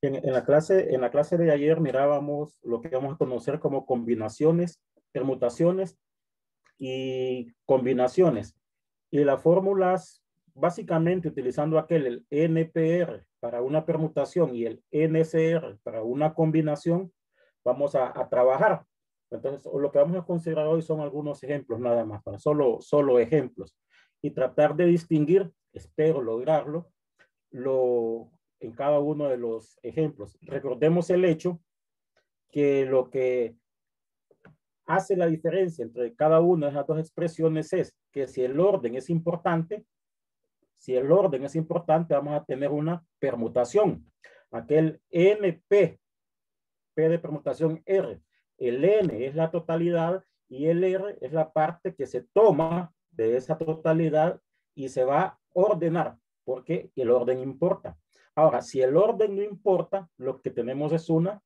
En la clase de ayer mirábamos lo que vamos a conocer como combinaciones, permutaciones y combinaciones. Y las fórmulas, básicamente utilizando el NPR para una permutación y el NCR para una combinación, vamos a trabajar. Entonces, lo que vamos a considerar hoy son algunos ejemplos nada más, para solo ejemplos. Y tratar de distinguir, espero lograrlo, en cada uno de los ejemplos. Recordemos el hecho que lo que hace la diferencia entre cada una de las dos expresiones es que si el orden es importante, vamos a tener una permutación. Aquel NP, P de permutación R. El N es la totalidad y el R es la parte que se toma de esa totalidad y se va a ordenar, porque el orden importa. Ahora, si el orden no importa, lo que tenemos es una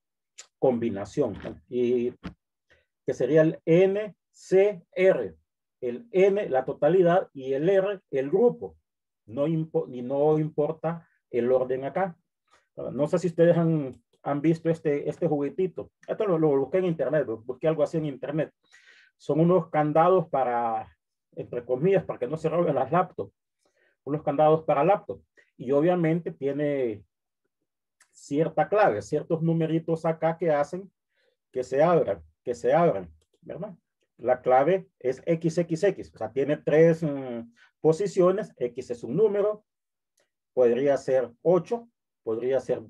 combinación, y que sería el NCR. El N, la totalidad, y el R, el grupo. No importa el orden acá. No sé si ustedes han visto este juguetito. Esto lo busqué en internet, busqué algo así en internet. Son unos candados para, entre comillas, para que no se roben las laptops. Unos candados para laptop. Y obviamente tiene cierta clave, ciertos numeritos acá que hacen que se abran, ¿verdad? La clave es XXX, o sea, tiene tres posiciones. X es un número, podría ser 8, podría ser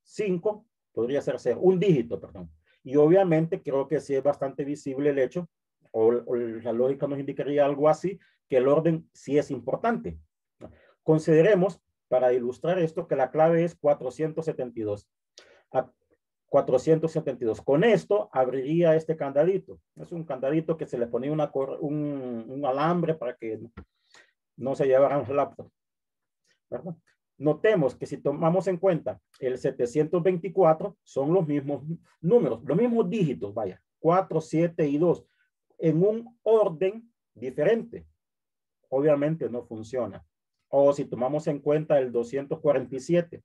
5, podría ser un dígito, perdón. Y obviamente creo que sí es bastante visible el hecho, o la lógica nos indicaría algo así, que el orden sí es importante. Consideremos, para ilustrar esto, que la clave es 472. 472. Con esto abriría este candadito. Es un candadito que se le ponía un alambre para que no se llevaran los laptops, ¿verdad? Notemos que si tomamos en cuenta el 724, son los mismos números, los mismos dígitos, vaya, 4, 7 y 2, en un orden diferente. Obviamente no funciona. O si tomamos en cuenta el 247,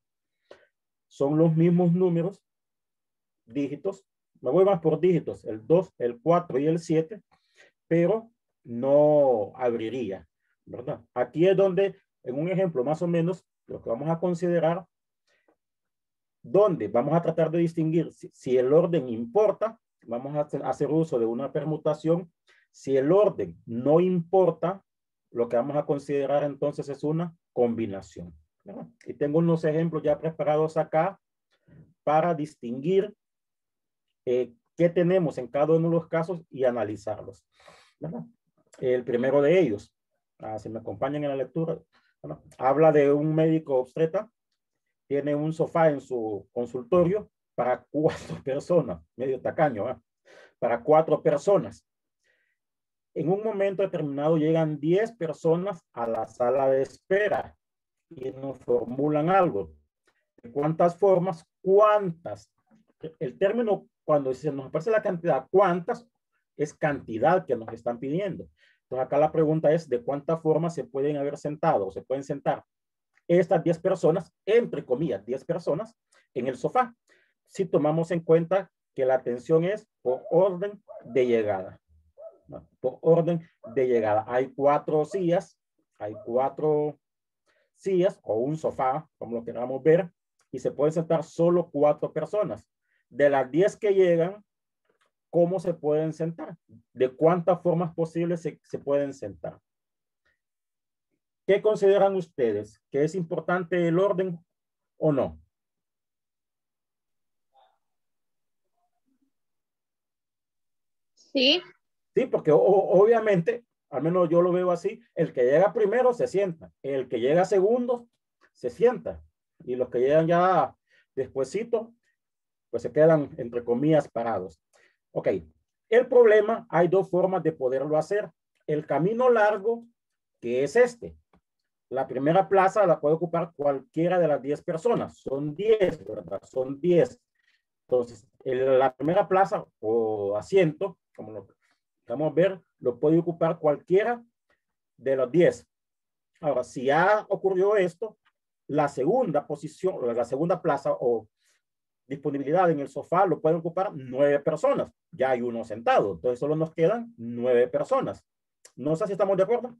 son los mismos números, dígitos, me voy más por dígitos, el 2, el 4 y el 7, pero no abriría, ¿verdad? Aquí es donde, en un ejemplo más o menos, lo que vamos a considerar, donde vamos a tratar de distinguir si el orden importa, vamos a hacer uso de una permutación. Si el orden no importa, lo que vamos a considerar entonces es una combinación, ¿verdad? Y tengo unos ejemplos ya preparados acá para distinguir qué tenemos en cada uno de los casos y analizarlos, ¿verdad? El primero de ellos, si me acompañan en la lectura, ¿verdad? Habla de un médico obstetra, tiene un sofá en su consultorio para 4 personas, medio tacaño, ¿verdad? Para 4 personas. En un momento determinado llegan 10 personas a la sala de espera y nos formulan algo. ¿De cuántas formas? ¿Cuántas? El término, cuando se nos aparece la cantidad, ¿cuántas? Es cantidad que nos están pidiendo. Entonces acá la pregunta es, ¿de cuántas formas se pueden haber sentado o se pueden sentar estas 10 personas, entre comillas, 10 personas, en el sofá? Si tomamos en cuenta que la atención es por orden de llegada, ¿no? Por orden de llegada. Hay 4 sillas, o un sofá, como lo queramos ver, y se pueden sentar solo 4 personas. De las 10 que llegan, ¿cómo se pueden sentar? ¿De cuántas formas posibles se pueden sentar? ¿Qué consideran ustedes? ¿Que es importante el orden o no? Sí. Sí, porque obviamente, al menos yo lo veo así, el que llega primero se sienta, el que llega segundo se sienta, y los que llegan ya despuesito, pues se quedan, entre comillas, parados. Ok, el problema, hay 2 formas de poderlo hacer. El camino largo, que es este. La primera plaza la puede ocupar cualquiera de las 10 personas. Son 10, ¿verdad? Son 10. Entonces, la primera plaza o asiento, como lo vamos a ver, lo puede ocupar cualquiera de los 10. Ahora, si ya ocurrió esto, la segunda posición, la segunda plaza o disponibilidad en el sofá lo pueden ocupar 9 personas. Ya hay uno sentado, entonces solo nos quedan 9 personas. No sé si estamos de acuerdo.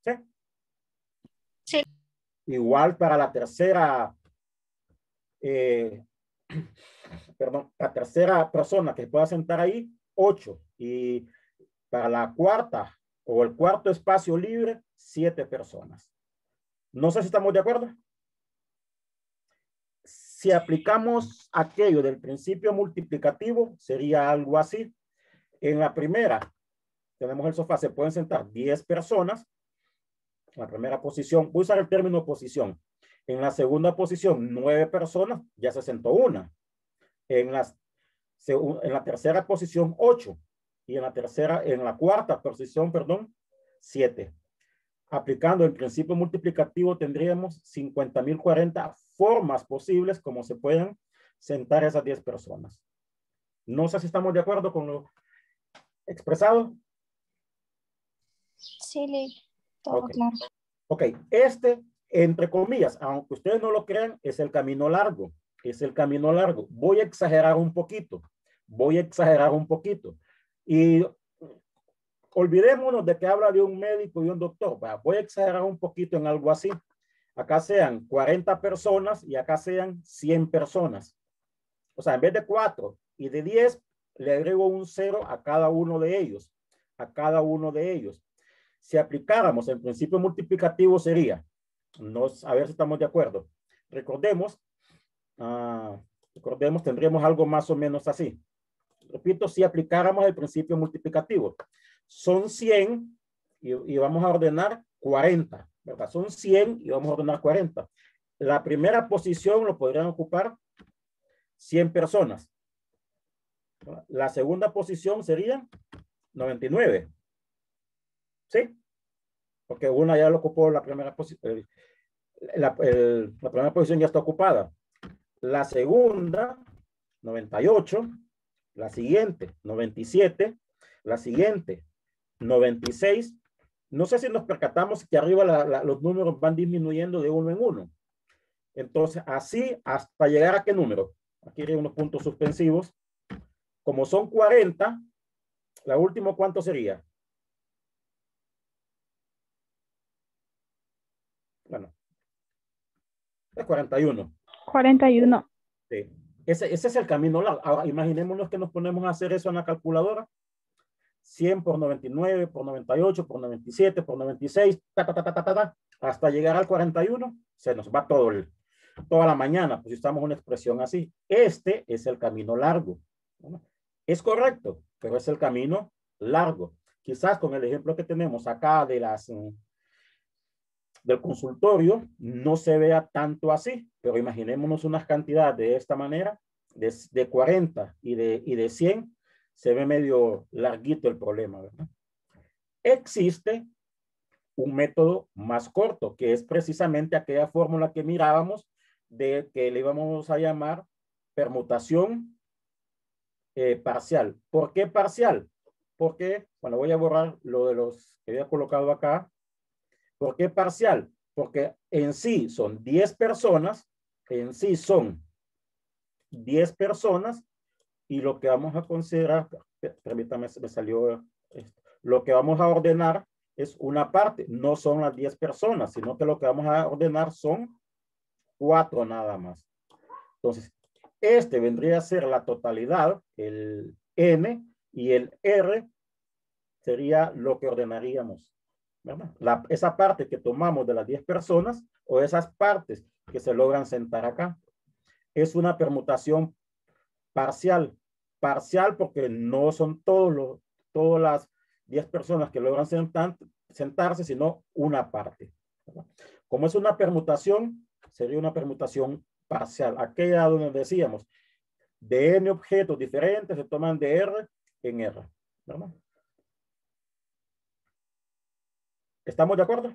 ¿Sí? Sí. Igual para la tercera, perdón, la tercera persona que se pueda sentar ahí, 8. Y para la cuarta o el cuarto espacio libre, 7 personas. No sé si estamos de acuerdo. Si aplicamos aquello del principio multiplicativo, sería algo así. En la primera, tenemos el sofá, se pueden sentar 10 personas. En la primera posición, voy a usar el término posición. En la segunda posición, 9 personas, ya se sentó una. En la tercera posición, 8. Y en la cuarta posición, perdón, 7. Aplicando el principio multiplicativo, tendríamos 50.040 formas posibles como se pueden sentar esas 10 personas. No sé si estamos de acuerdo con lo expresado. Sí, todo Okay. claro. Ok, este, entre comillas, aunque ustedes no lo crean, es el camino largo. Es el camino largo. Voy a exagerar un poquito. Y olvidémonos de que habla de un médico y un doctor. Voy a exagerar un poquito en algo así. Acá sean 40 personas y acá sean 100 personas. O sea, en vez de 4 y de 10, le agrego un 0 a cada uno de ellos. Si aplicáramos el principio multiplicativo sería, a ver si estamos de acuerdo. Recordemos, tendríamos algo más o menos así. Repito, si aplicáramos el principio multiplicativo. Son 100 y vamos a ordenar 40, ¿verdad? Son 100 y vamos a ordenar 40. La primera posición lo podrían ocupar 100 personas. La segunda posición sería 99. ¿Sí? Porque una ya lo ocupó la primera posición. La primera posición ya está ocupada. La segunda, 98. La siguiente, 97. La siguiente, 96. No sé si nos percatamos que arriba los números van disminuyendo de uno en uno. Entonces, así hasta llegar a qué número. Aquí hay unos puntos suspensivos. Como son 40, la última, ¿cuánto sería? Bueno, es 41. 41. Sí. Ese es el camino largo. Ahora, imaginémonos que nos ponemos a hacer eso en la calculadora. 100 por 99, por 98, por 97, por 96, hasta llegar al 41, se nos va toda la mañana, pues si usamos una expresión así. Este es el camino largo. ¿No? Es correcto, pero es el camino largo. Quizás con el ejemplo que tenemos acá del consultorio no se vea tanto así, pero imaginémonos unas cantidades de esta manera, de 40 y de 100, se ve medio larguito el problema, ¿verdad? Existe un método más corto, que es precisamente aquella fórmula que mirábamos de que le íbamos a llamar permutación parcial. ¿Por qué parcial? Porque, bueno, voy a borrar lo de los que había colocado acá. ¿Por qué parcial? Porque en sí son 10 personas, y lo que vamos a considerar, permítame, me salió esto, lo que vamos a ordenar es una parte, no son las 10 personas, sino que lo que vamos a ordenar son 4 nada más. Entonces, este vendría a ser la totalidad, el N, y el R sería lo que ordenaríamos, ¿verdad? Esa parte que tomamos de las 10 personas o esas partes que se logran sentar acá. Es una permutación parcial. Parcial porque no son todas las 10 personas que logran sentarse, sino una parte, ¿verdad? Como es una permutación, sería una permutación parcial. Aquella donde decíamos, de n objetos diferentes se toman de R en R, ¿verdad? ¿Estamos de acuerdo?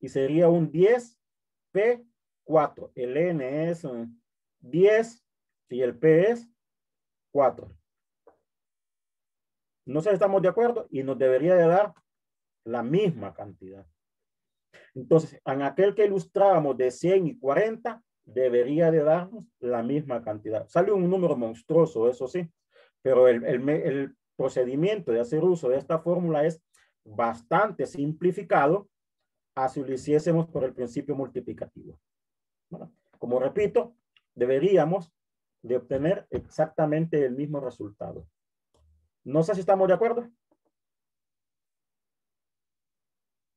Y sería un 10P4. El N es 10 y el P es 4. No sé si estamos de acuerdo y nos debería de dar la misma cantidad. Entonces, en aquel que ilustrábamos de 100 y 40, debería de darnos la misma cantidad. Sale un número monstruoso, eso sí, pero el procedimiento de hacer uso de esta fórmula es bastante simplificado a si lo hiciésemos por el principio multiplicativo. ¿Verdad? Como repito, deberíamos de obtener exactamente el mismo resultado. No sé si estamos de acuerdo.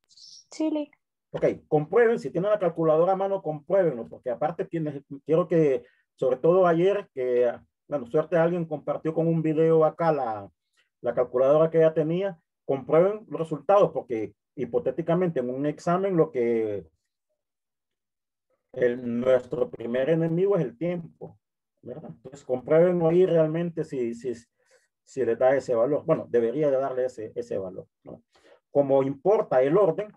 Sí. Ok, comprueben, si tienen la calculadora a mano, compruébenlo, porque aparte quiero que, sobre todo ayer, que, bueno, suerte alguien compartió con un video acá la calculadora que ya tenía, comprueben los resultados, porque hipotéticamente en un examen lo que nuestro primer enemigo es el tiempo, ¿verdad? Entonces comprueben ahí realmente si le da ese valor. Bueno, debería de darle ese valor, ¿no? Como importa el orden,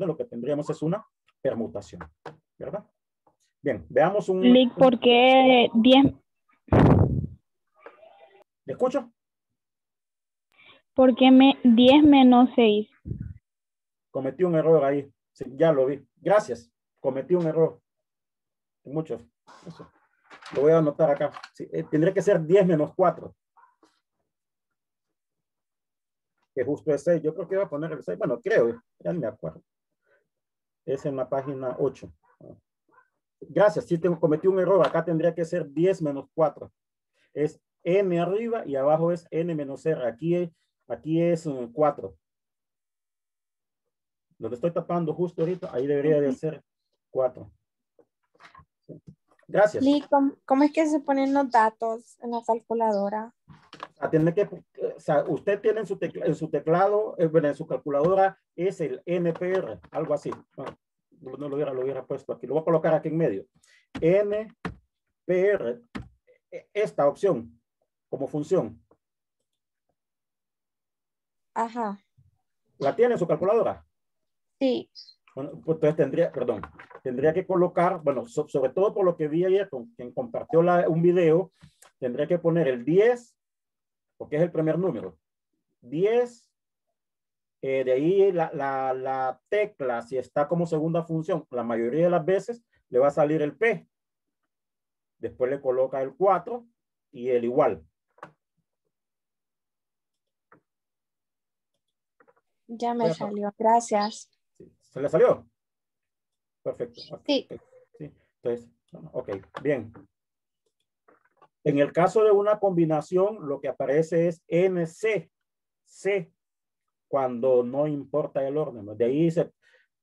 lo que tendríamos es una permutación, ¿verdad? Bien, veamos Lick, ¿por qué 10? ¿Me escucho? ¿Por qué 10 menos 6? Cometí un error ahí. Sí, ya lo vi. Gracias. Cometí un error. Muchos. Eso. Lo voy a anotar acá. Sí, tendría que ser 10 menos 4. Que justo es 6. Yo creo que iba a poner el 6. Bueno, creo. Ya no me acuerdo. Es en la página 8. Gracias. Sí, cometí un error. Acá tendría que ser 10 menos 4. Es n arriba y abajo es n menos r. Aquí es 4. Lo que estoy tapando justo ahorita, ahí debería de ser 4. Gracias. Lee, ¿cómo es que se ponen los datos en la calculadora? O sea, usted tiene en su teclado, bueno, en su calculadora es el NPR, algo así. No lo hubiera puesto aquí. Lo voy a colocar aquí en medio. NPR, esta opción como función. Ajá. ¿La tiene en su calculadora? Sí. Bueno, pues entonces tendría que colocar, bueno, sobre todo por lo que vi ayer con quien compartió un video, tendría que poner el 10, porque es el primer número. 10, de ahí la tecla, si está como segunda función, la mayoría de las veces le va a salir el P. Después le coloca el 4 y el igual. Ya me salió, gracias. Sí. ¿Se le salió? Perfecto. Okay. Sí. Sí. Entonces, ok, bien. En el caso de una combinación, lo que aparece es NC, C, cuando no importa el orden. De ahí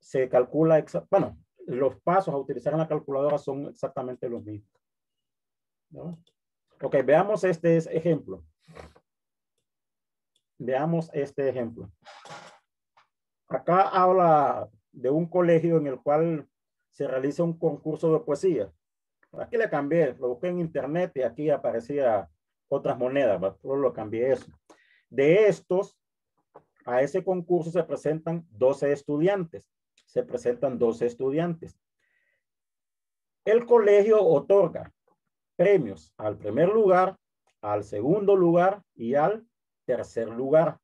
se calcula, bueno, los pasos a utilizar en la calculadora son exactamente los mismos, ¿no? Ok, veamos este ejemplo. Veamos este ejemplo. Acá habla de un colegio en el cual se realiza un concurso de poesía. Aquí le cambié, lo busqué en internet y aquí aparecía otras monedas, pero lo cambié eso. De estos, a ese concurso se presentan 12 estudiantes. Se presentan 12 estudiantes. El colegio otorga premios al primer lugar, al segundo lugar y al tercer lugar.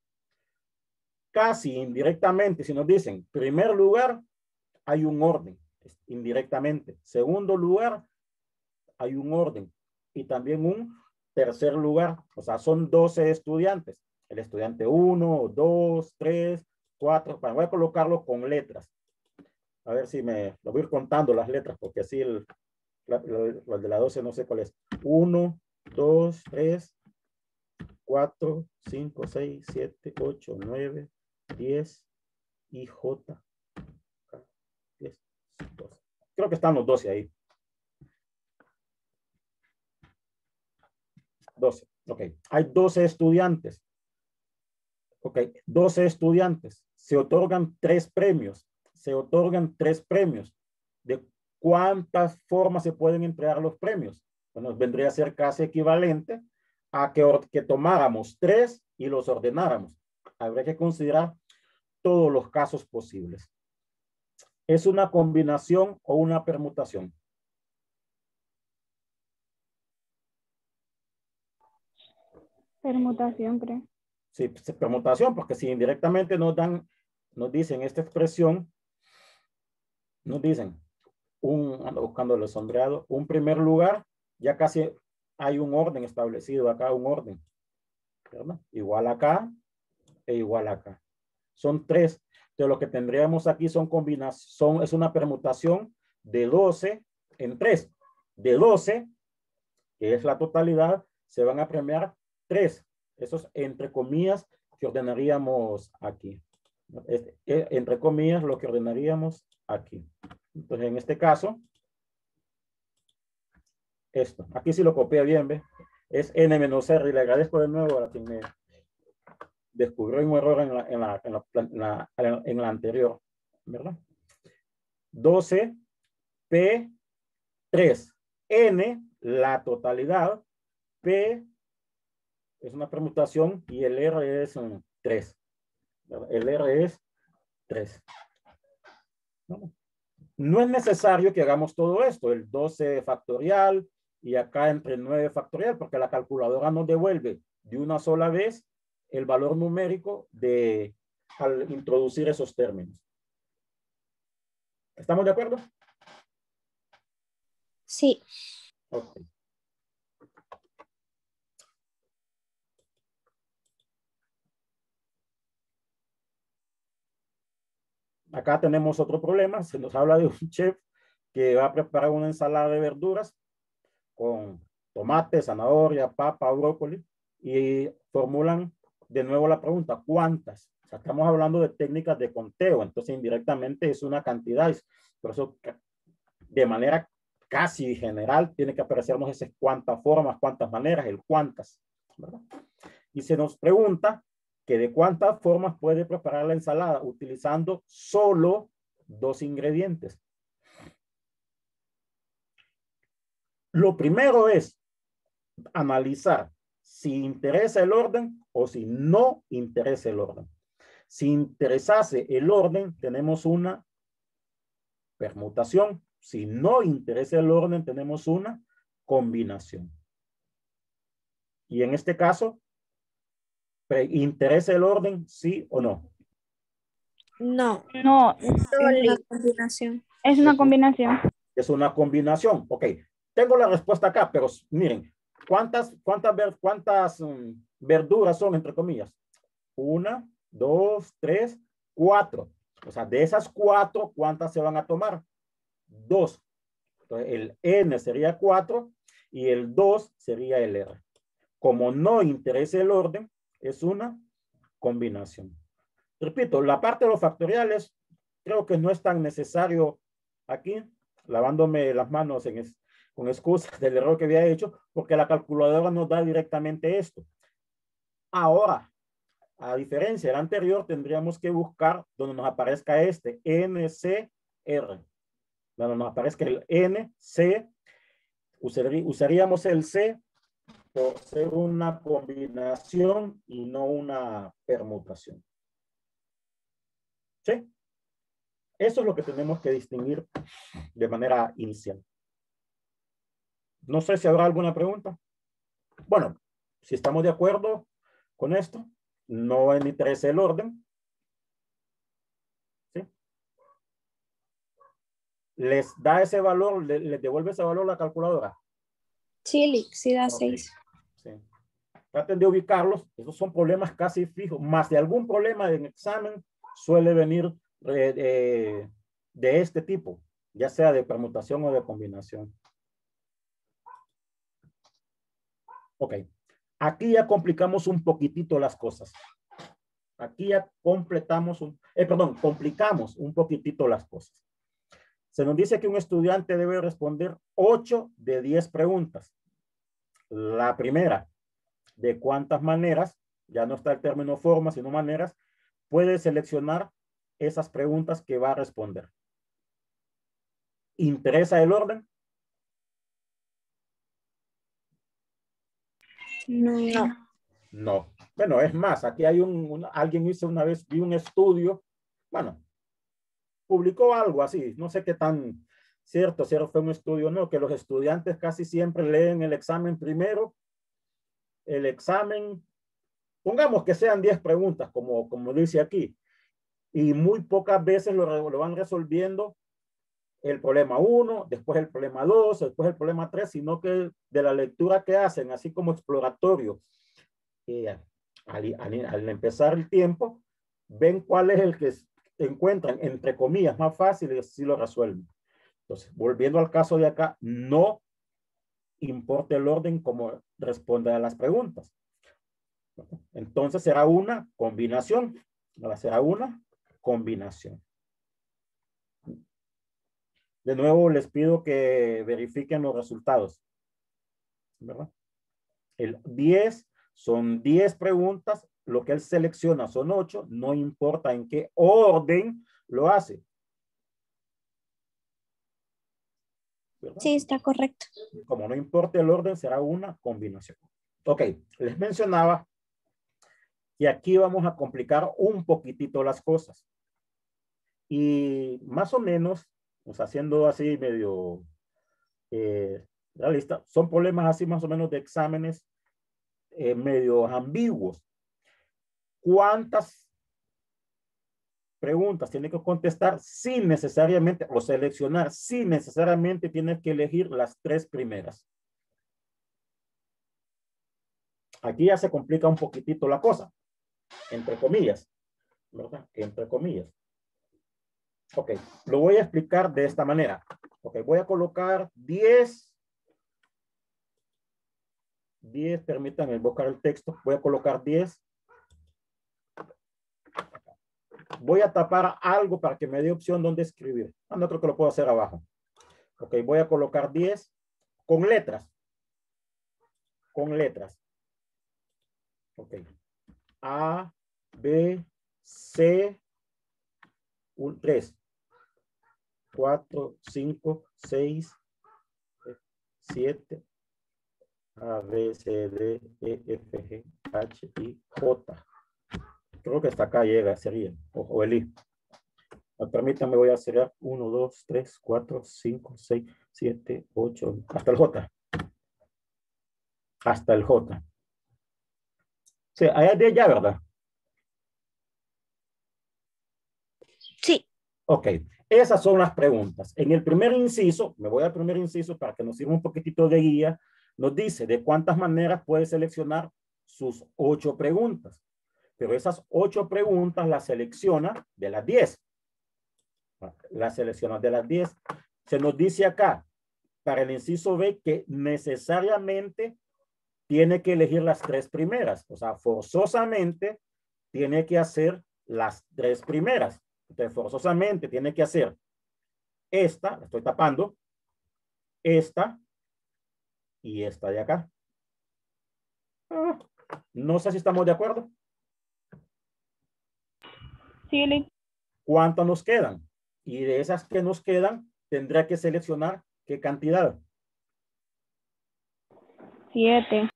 Casi indirectamente, si nos dicen primer lugar, hay un orden, indirectamente. Segundo lugar, hay un orden. Y también un tercer lugar. O sea, son 12 estudiantes. El estudiante 1, 2, 3, 4. Voy a colocarlo con letras. A ver si lo voy a ir contando las letras, porque así el de la 12 no sé cuál es. 1, 2, 3, 4, 5, 6, 7, 8, 9, 10 y J. 10, 12. Creo que están los 12 ahí. 12. Ok. Hay 12 estudiantes. Ok. 12 estudiantes. Se otorgan 3 premios. Se otorgan 3 premios. ¿De cuántas formas se pueden entregar los premios? Bueno, vendría a ser casi equivalente a que tomáramos 3 y los ordenáramos. Habría que considerar todos los casos posibles. ¿Es una combinación o una permutación? Permutación, creo. Sí, permutación, porque si indirectamente nos dicen esta expresión, nos dicen ando buscando el sombreado, un primer lugar, ya casi hay un orden establecido acá, un orden, ¿verdad? Igual acá e igual acá. Son 3. Entonces lo que tendríamos aquí son combinación, es una permutación de 12 en 3. De 12, que es la totalidad, se van a premiar 3. Esos entre comillas que ordenaríamos aquí. Entre comillas lo que ordenaríamos aquí. Entonces en este caso, esto. Aquí sí lo copié bien, ¿ve? Es n menos r y le agradezco de nuevo a quien me descubrió un error en la anterior, ¿verdad? 12 P 3 N, la totalidad, P es una permutación y el R es 3. El R es 3. No es necesario que hagamos todo esto, el 12 factorial y acá entre 9 factorial, porque la calculadora nos devuelve de una sola vez el valor numérico al introducir esos términos. ¿Estamos de acuerdo? Sí. Ok. Acá tenemos otro problema. Se nos habla de un chef que va a preparar una ensalada de verduras con tomate, zanahoria, papa, brócoli y formulan de nuevo la pregunta, ¿cuántas? O sea, estamos hablando de técnicas de conteo, entonces indirectamente es una cantidad. Por eso de manera casi general tiene que aparecernos ese cuántas formas, cuántas maneras, el cuántas, ¿verdad? Y se nos pregunta que de cuántas formas puede preparar la ensalada utilizando solo 2 ingredientes. Lo primero es analizar si interesa el orden o si no interesa el orden. Si interesase el orden, tenemos una permutación. Si no interesa el orden, tenemos una combinación. Y en este caso, ¿interesa el orden, sí o no? No. No, Es una combinación. es una combinación. Es una combinación. Ok, tengo la respuesta acá, pero miren, ¿cuántas verduras son, entre comillas? 1, 2, 3, 4. O sea, de esas 4, ¿cuántas se van a tomar? 2. Entonces, el N sería 4 y el 2 sería el R. Como no interesa el orden, es una combinación. Repito, la parte de los factoriales creo que no es tan necesario aquí, lavándome las manos con excusas del error que había hecho, porque la calculadora nos da directamente esto. Ahora, a diferencia del anterior, tendríamos que buscar donde nos aparezca este NCR. Donde nos aparezca el NC, usaríamos el C por ser una combinación y no una permutación. ¿Sí? Eso es lo que tenemos que distinguir de manera inicial. No sé si habrá alguna pregunta. Bueno, si estamos de acuerdo con esto, no me interesa el orden. ¿Sí? ¿Les da ese valor, les devuelve ese valor la calculadora? Sí, sí da 6. Sí. Traten de ubicarlos. Esos son problemas casi fijos. Más de algún problema en examen suele venir de este tipo, ya sea de permutación o de combinación. Ok. Aquí ya complicamos un poquitito las cosas. Aquí ya complicamos un poquitito las cosas. Se nos dice que un estudiante debe responder 8 de 10 preguntas. La primera, ¿de cuántas maneras? Ya no está el término forma, sino maneras. Puede seleccionar esas preguntas que va a responder. ¿Interesa el orden? No. No. Bueno, es más, aquí hay alguien hizo una vez, vi un estudio, bueno, publicó algo así, no sé qué tan cierto fue un estudio, no, que los estudiantes casi siempre leen el examen primero, el examen, pongamos que sean 10 preguntas, como dice aquí, y muy pocas veces lo van resolviendo el problema 1, después el problema 2, después el problema 3, sino que de la lectura que hacen, así como exploratorio, al empezar el tiempo, ven cuál es el que encuentran, entre comillas, más fácil y así lo resuelven. Entonces, volviendo al caso de acá, no importa el orden como responde a las preguntas. Entonces será una combinación. Será una combinación. De nuevo les pido que verifiquen los resultados. ¿Verdad? El 10 son 10 preguntas. Lo que él selecciona son 8. No importa en qué orden lo hace. ¿Verdad? Sí, está correcto. Como no importa el orden, será una combinación. Ok, les mencionaba que aquí vamos a complicar un poquitito las cosas. Y más o menos, o sea, haciendo así medio realista, son problemas así más o menos de exámenes medio ambiguos. ¿Cuántas preguntas tiene que contestar sin necesariamente, o seleccionar sin necesariamente tienes que elegir las 3 primeras? Aquí ya se complica un poquitito la cosa, entre comillas, ¿verdad? Entre comillas. Ok, lo voy a explicar de esta manera. Ok, voy a colocar 10, permítanme buscar el texto, voy a colocar 10. Voy a tapar algo para que me dé opción donde escribir. No creo que lo puedo hacer abajo. Ok, voy a colocar 10 con letras. Con letras. Ok. A, B, C, 3, 4, 5, 6, 7, A, B, C, D, E, F, G, H, I, J. Creo que hasta acá llega, sería. O el I. Permítanme, voy a hacer 1, 2, 3, 4, 5, 6, 7, 8, hasta el J. Hasta el J. Sí, hay de ya, ¿verdad? Sí. Ok, esas son las preguntas. En el primer inciso, me voy al primer inciso para que nos sirva un poquitito de guía, nos dice de cuántas maneras puede seleccionar sus 8 preguntas. Pero esas 8 preguntas las selecciona de las 10. Las selecciona de las 10. Se nos dice acá, para el inciso B, que necesariamente tiene que elegir las 3 primeras. O sea, forzosamente tiene que hacer las 3 primeras. Entonces, forzosamente tiene que hacer esta, la estoy tapando, esta y esta de acá. No sé si estamos de acuerdo. Sí, ¿Cuántas nos quedan? Y de esas que nos quedan, tendrá que seleccionar qué cantidad. 7.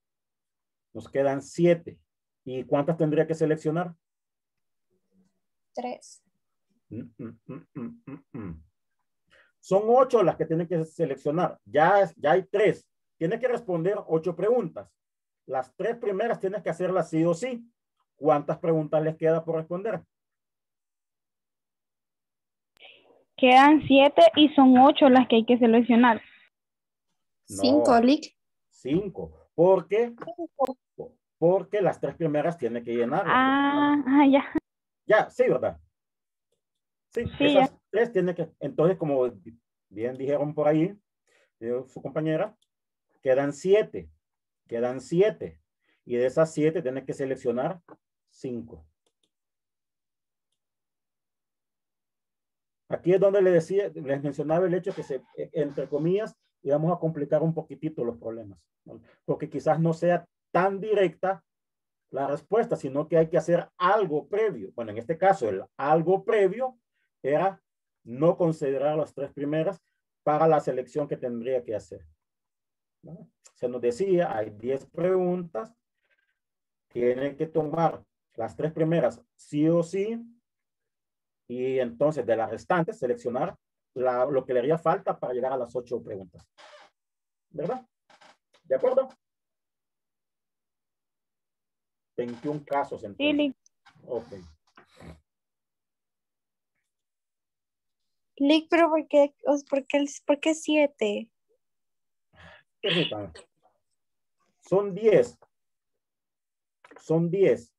Nos quedan 7. ¿Y cuántas tendría que seleccionar? 3. Son 8 las que tienen que seleccionar. Ya hay 3. Tiene que responder 8 preguntas. Las 3 primeras tienes que hacerlas sí o sí. ¿Cuántas preguntas les queda por responder? Quedan 7 y son 8 las que hay que seleccionar. 5, No, Lick. 5. ¿Por qué? Porque las 3 primeras tienen que llenarlas. Ya. Ya, sí, ¿verdad? Sí, Sí, ya. esas 3 tienen que, entonces como bien dijeron por ahí, su compañera, quedan 7. Quedan 7. Y de esas 7 tienen que seleccionar 5. Aquí es donde les mencionaba el hecho que entre comillas, íbamos a complicar un poquitito los problemas, ¿no? Porque quizás no sea tan directa la respuesta, sino que hay que hacer algo previo. Bueno, en este caso, el algo previo era no considerar las 3 primeras para la selección que tendría que hacer, ¿no? Se nos decía, hay 10 preguntas, tienen que tomar las 3 primeras sí o sí, y entonces de las restantes seleccionar lo que le haría falta para llegar a las 8 preguntas. ¿Verdad? ¿De acuerdo? 21 casos entonces. Sí, Ok. Lick, pero por qué 7? Permítame. Son 10. Son 10.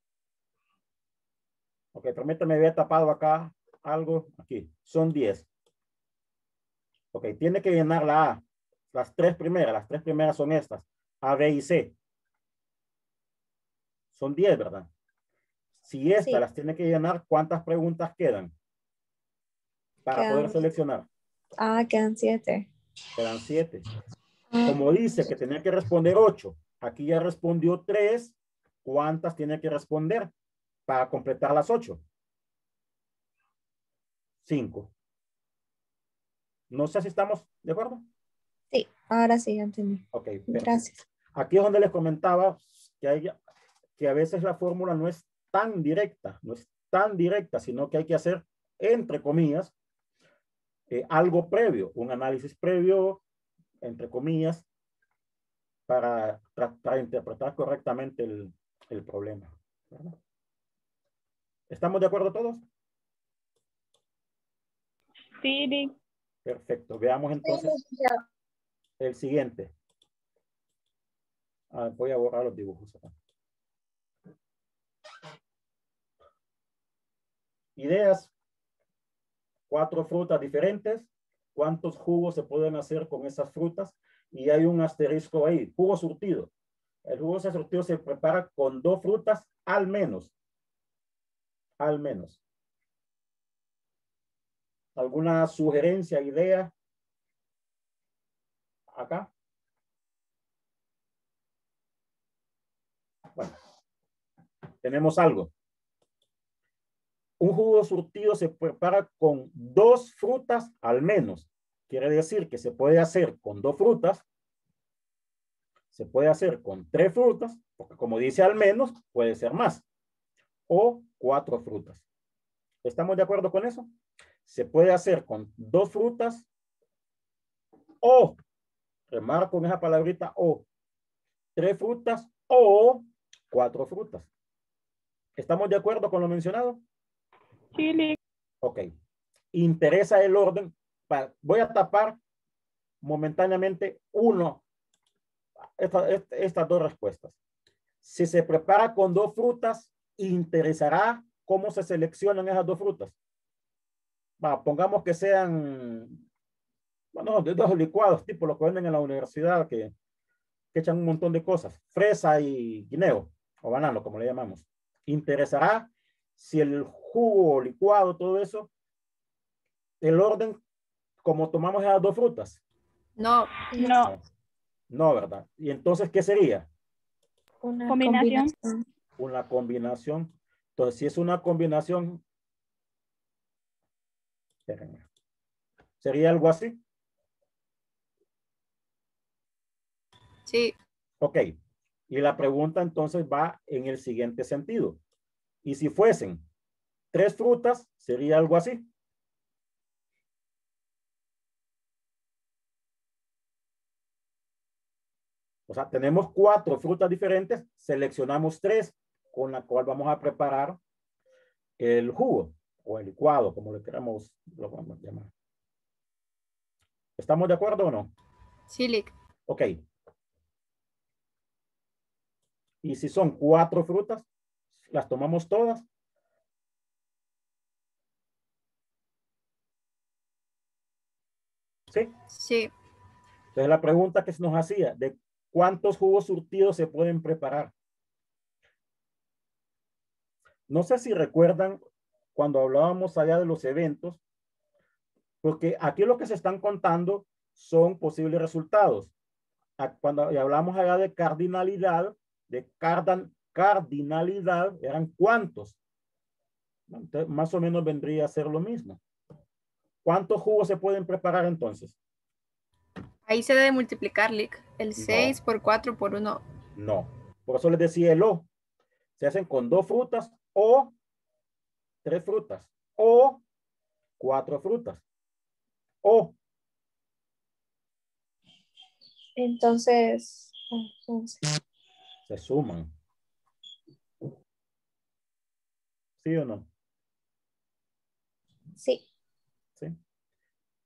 Ok, permítame, había tapado acá algo. Aquí. Son 10. Ok, tiene que llenar la A. Las tres primeras son estas. A, B y C. Son 10, ¿verdad? Si estas Sí, las tiene que llenar, ¿cuántas preguntas quedan? Para poder quedan, seleccionar. quedan 7. Quedan 7. Ah, Como dice que tenía que responder 8, aquí ya respondió 3. ¿Cuántas tiene que responder para completar las 8? 5. No sé si estamos de acuerdo. sí, ahora sí, ya entendí. Ok, perfecto. Gracias. Aquí es donde les comentaba que a veces la fórmula no es tan directa, sino que hay que hacer, entre comillas, algo previo, un análisis previo, entre comillas, para tratar de interpretar correctamente el problema, ¿verdad? ¿Estamos de acuerdo todos? Sí, Lick. Perfecto. Veamos entonces el siguiente. Voy a borrar los dibujos acá. Ideas. 4 frutas diferentes. ¿Cuántos jugos se pueden hacer con esas frutas? Y hay un asterisco ahí. Jugo surtido. El jugo surtido se prepara con 2 frutas al menos. Al menos. ¿Alguna sugerencia, idea? Acá. Bueno, tenemos algo. Un jugo surtido se prepara con 2 frutas al menos. Quiere decir que se puede hacer con 2 frutas, se puede hacer con 3 frutas, porque como dice al menos, puede ser más, o 4 frutas. ¿Estamos de acuerdo con eso? Se puede hacer con 2 frutas o, remarco en esa palabrita o, 3 frutas o 4 frutas. ¿Estamos de acuerdo con lo mencionado? Sí, Lick. Ok. Interesa el orden. Voy a tapar momentáneamente estas 2 respuestas. Si se prepara con 2 frutas, interesará cómo se seleccionan esas 2 frutas. Pongamos que sean, bueno, de 2 licuados, tipo los que venden en la universidad, que echan un montón de cosas. Fresa y guineo, o banano, como le llamamos. Interesará si el jugo licuado, todo eso, el orden como tomamos esas 2 frutas. No, No. No, no, ¿verdad? Y entonces, ¿qué sería? Una Combinación. combinación. Una combinación. Entonces, si es una combinación, sería algo así. sí, Ok. Y la pregunta entonces va en el siguiente sentido. Y si fuesen 3 frutas, sería algo así. O sea, tenemos 4 frutas diferentes, seleccionamos 3 con la cual vamos a preparar el jugo o el licuado, como le queramos, lo vamos a llamar. ¿Estamos de acuerdo o no? sí, Lick. Ok. Y si son 4 frutas, las tomamos todas. ¿Sí? Sí, Entonces la pregunta que se nos hacía, ¿de cuántos jugos surtidos se pueden preparar? No sé si recuerdan cuando hablábamos allá de los eventos, porque aquí lo que se están contando son posibles resultados. Cuando hablamos allá de cardinalidad, cardinalidad, eran cuántos. Entonces, más o menos vendría a ser lo mismo. ¿Cuántos jugos se pueden preparar entonces? ahí se debe multiplicar, Lick. El No, 6 por 4 por 1. no. Por eso les decía el O. Se hacen con 2 frutas o 3 frutas o 4 frutas o Entonces, se suman. ¿Sí o no? sí. ¿Sí?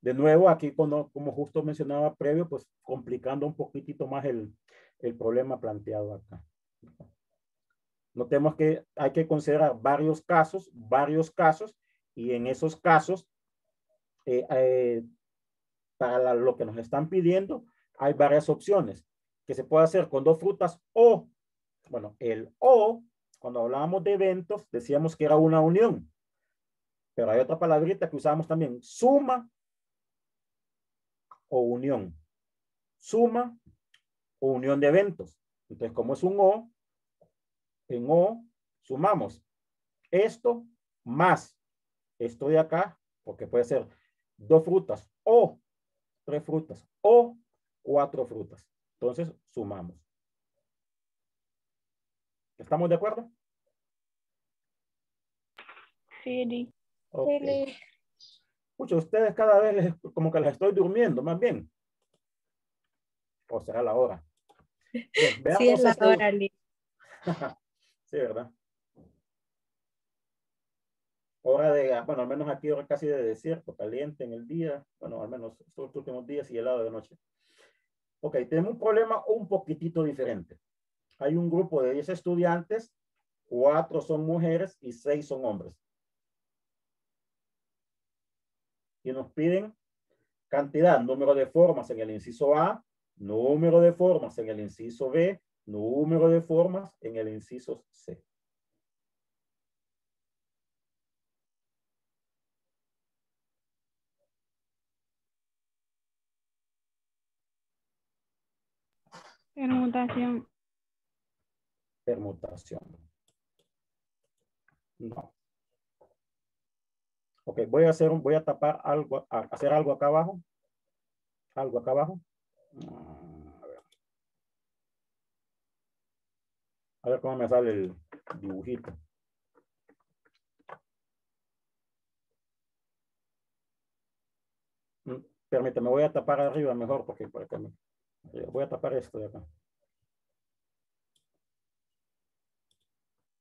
De nuevo, aquí como justo mencionaba previo, pues complicando un poquitito más el problema planteado acá. Notemos que hay que considerar varios casos, y en esos casos, para lo que nos están pidiendo, hay varias opciones que se puede hacer con dos frutas o, bueno, el o, cuando hablábamos de eventos, decíamos que era una unión, pero hay otra palabrita que usamos también, suma o unión. Suma o unión de eventos. Entonces, como es un o, en o sumamos esto más esto de acá, porque puede ser 2 frutas o 3 frutas o 4 frutas. Entonces, sumamos. ¿Estamos de acuerdo? Sí. Okay. Muchos de ustedes cada vez como que les estoy durmiendo, más bien. O será la hora. Bien, veamos Sí, es la hora, Lick. Sí, ¿verdad? Hora de, bueno, al menos aquí hora casi de desierto, caliente en el día. Bueno, al menos estos últimos días y helado de noche. Ok, tenemos un problema un poquitito diferente. Hay un grupo de 10 estudiantes, 4 son mujeres y 6 son hombres. Y nos piden cantidad, número de formas en el inciso A, número de formas en el inciso B, número de formas en el inciso C. Permutación. Permutación. No. Ok, voy a tapar algo, hacer algo acá abajo. Algo acá abajo. A ver cómo me sale el dibujito. Permíteme, voy a tapar arriba mejor porque por acá voy a tapar esto de acá.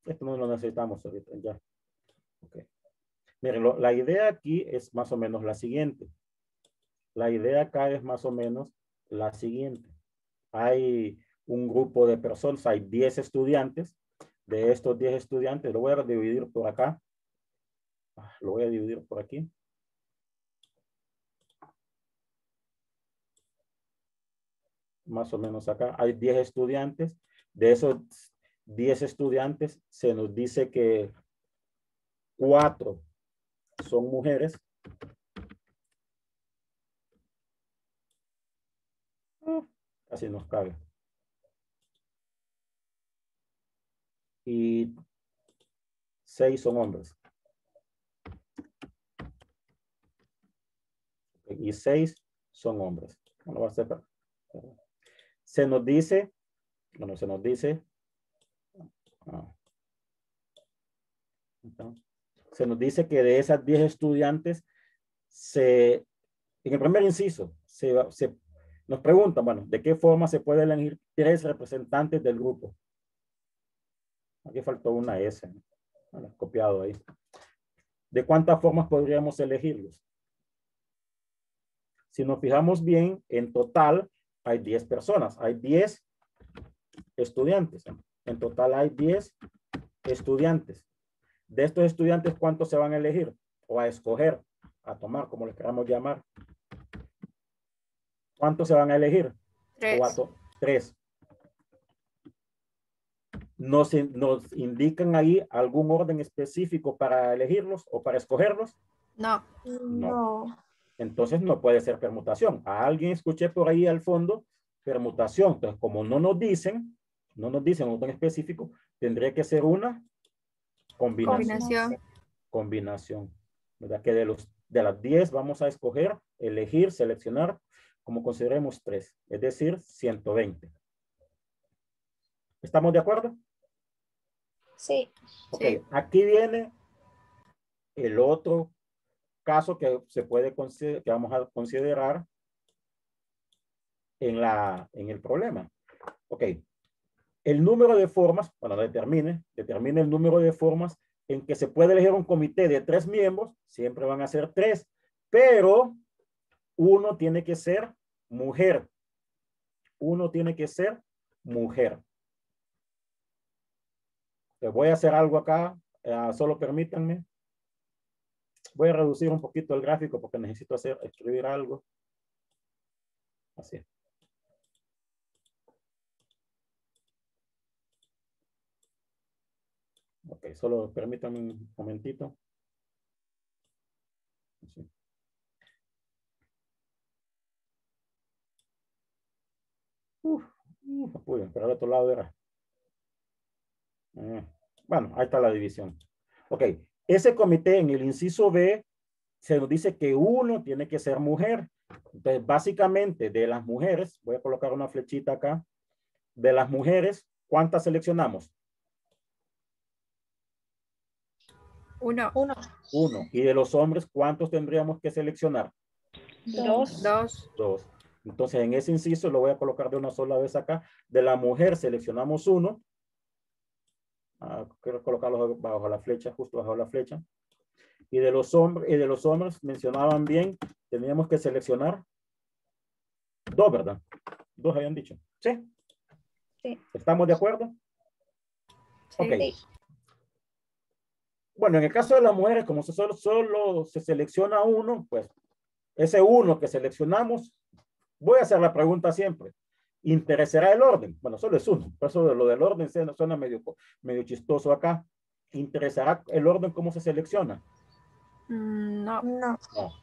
Esto no lo necesitamos ahorita, ya. Okay. Miren, la idea aquí es más o menos la siguiente. La idea acá es más o menos la siguiente. Hay un grupo de personas, hay 10 estudiantes. De estos 10 estudiantes, lo voy a dividir por acá. Lo voy a dividir por aquí. Más o menos acá. Hay 10 estudiantes. De esos 10 estudiantes, se nos dice que 4 son mujeres. Casi nos cabe. Y 6 son hombres. Y 6 son hombres. Bueno, va a ser, se nos dice, bueno, se nos dice, se nos dice que de esas 10 estudiantes, en el primer inciso, nos preguntan, bueno, ¿de qué forma se puede elegir 3 representantes del grupo? Aquí faltó una S, ¿no? Bueno, copiado ahí. ¿De cuántas formas podríamos elegirlos? Si nos fijamos bien, en total hay 10 personas, hay 10 estudiantes. En total hay 10 estudiantes. De estos estudiantes, ¿cuántos se van a elegir? O a escoger, a tomar, como les queramos llamar. ¿Cuántos se van a elegir? 3. 3. ¿Nos indican ahí algún orden específico para elegirlos o para escogerlos? No. No. Entonces no puede ser permutación. A alguien escuché por ahí al fondo permutación. Entonces, como no nos dicen un orden específico, tendría que ser una Combinación. combinación. ¿Verdad? Que de las 10 vamos a escoger, elegir, seleccionar, como consideremos 3, es decir, 120. ¿Estamos de acuerdo? Sí. Ok, Sí. aquí viene el otro caso que que vamos a considerar en el problema. Ok, el número de formas, bueno, determine el número de formas en que se puede elegir un comité de 3 miembros, siempre van a ser 3, pero uno tiene que ser mujer. Uno tiene que ser mujer. Les voy a hacer algo acá. Solo permítanme. Voy a reducir un poquito el gráfico porque necesito escribir algo. Así. Ok, solo permítanme un momentito. Así. Pero al otro lado era. Bueno, ahí está la división. Ok, ese comité en el inciso B se nos dice que uno tiene que ser mujer. Entonces, básicamente de las mujeres, voy a colocar una flechita acá, de las mujeres, ¿cuántas seleccionamos? Uno. Uno. Y de los hombres, ¿cuántos tendríamos que seleccionar? Dos. Dos. Entonces, en ese inciso lo voy a colocar de una sola vez acá. De la mujer seleccionamos uno. Quiero colocarlo bajo la flecha, justo bajo la flecha. Y de los hombres mencionaban bien, teníamos que seleccionar dos, ¿verdad? Dos habían dicho. ¿Sí? Sí. ¿Estamos de acuerdo? Sí. Ok. Bueno, en el caso de las mujeres, como solo se selecciona uno, pues ese uno que seleccionamos, voy a hacer la pregunta siempre. ¿Interesará el orden? Bueno, solo es uno. Por eso lo del orden suena medio chistoso acá. ¿Interesará el orden cómo se selecciona? No. No. No.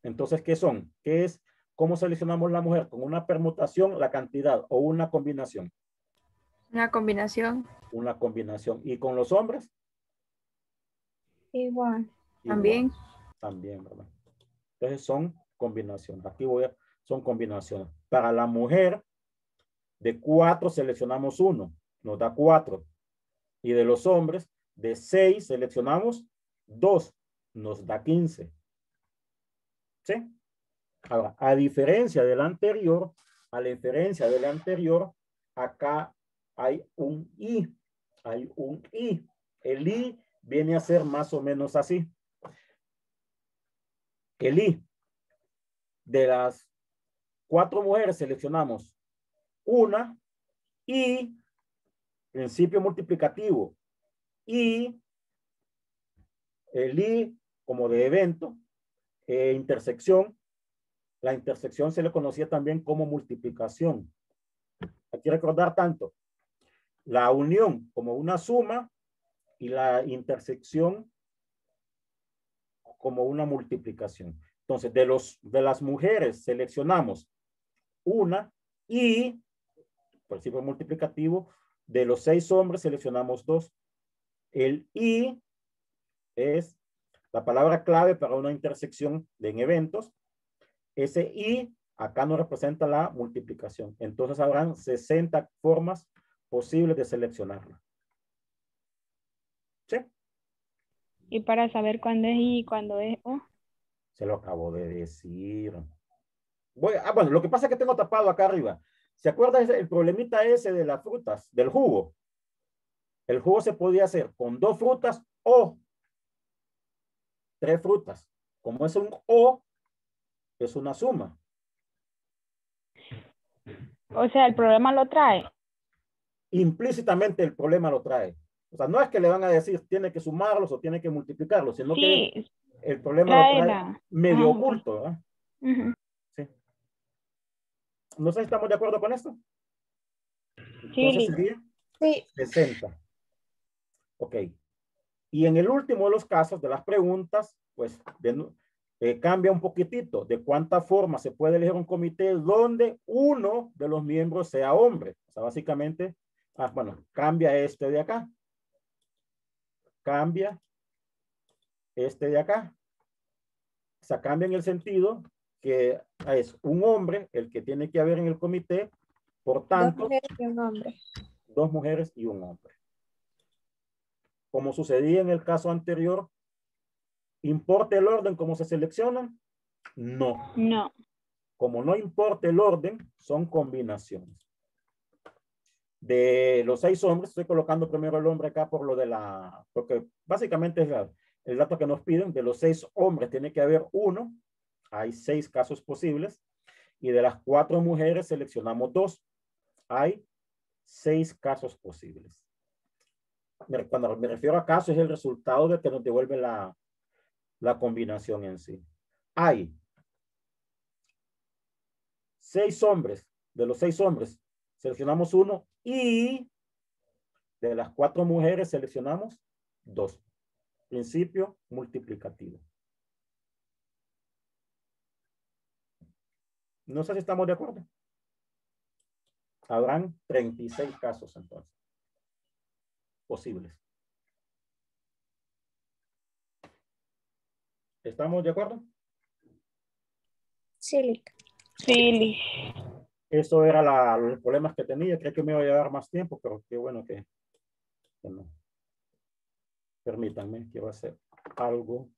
Entonces, ¿qué son? ¿Qué es? ¿Cómo seleccionamos la mujer? ¿Con una permutación, la cantidad o una combinación? Una combinación. Una combinación. ¿Y con los hombres? Igual. También. Igual. También, ¿verdad? Entonces son combinaciones. Aquí son combinaciones. Para la mujer, de 4 seleccionamos 1. Nos da 4. Y de los hombres, de 6 seleccionamos 2. Nos da 15. ¿Sí? Ahora, a diferencia del anterior, acá hay un I. Hay un I. El I viene a ser más o menos así. El I. De las 4 mujeres seleccionamos una y principio multiplicativo y el I como de evento, intersección. La intersección se le conocía también como multiplicación. Hay que recordar tanto la unión como una suma y la intersección como una multiplicación. Entonces, de las mujeres seleccionamos una y, principio multiplicativo, de los 6 hombres seleccionamos 2. El y es la palabra clave para una intersección en eventos. Ese y acá nos representa la multiplicación. Entonces habrán 60 formas posibles de seleccionarla. ¿Sí? Y para saber cuándo es I y cuándo es O. Se lo acabo de decir. Bueno, lo que pasa es que tengo tapado acá arriba. ¿Se acuerda el problemita ese de las frutas, del jugo? El jugo se podía hacer con 2 frutas o 3 frutas. Como es un o, es una suma. O sea, el problema lo trae. Implícitamente el problema lo trae. O sea, no es que le van a decir tiene que sumarlos o tiene que multiplicarlos, sino Sí, que el problema lo trae trae la... medio Ajá, ok. oculto, ¿verdad? Ujú. Sí. No sé si estamos de acuerdo con esto. Sí, Entonces listo. sería Sí. 60. Ok. Y en el último de los casos de las preguntas, pues cambia un poquitito de cuánta forma se puede elegir un comité donde uno de los miembros sea hombre. O sea, básicamente, bueno, cambia este de acá. Cambia este de acá. O sea, cambia en el sentido que es un hombre el que tiene que haber en el comité, por 2 tanto, mujeres y un hombre. 2 mujeres y un hombre. Como sucedía en el caso anterior, ¿importa el orden cómo se seleccionan? No. No. Como no importa el orden, son combinaciones. De los 6 hombres, estoy colocando primero el hombre acá por lo de porque básicamente es el dato que nos piden. De los 6 hombres tiene que haber uno. Hay 6 casos posibles y de las 4 mujeres seleccionamos 2. Hay 6 casos posibles. Cuando me refiero a casos es el resultado de que nos devuelve la combinación en sí. Hay 6 hombres. De los 6 hombres seleccionamos 1 y de las 4 mujeres seleccionamos 2. Principio multiplicativo. No sé si estamos de acuerdo. Habrán 36 casos entonces posibles. ¿Estamos de acuerdo? Sí, Lick. Sí, Eso era los problemas que tenía. Creo que me iba a llevar más tiempo, pero qué bueno que no. Permítanme, quiero hacer algo.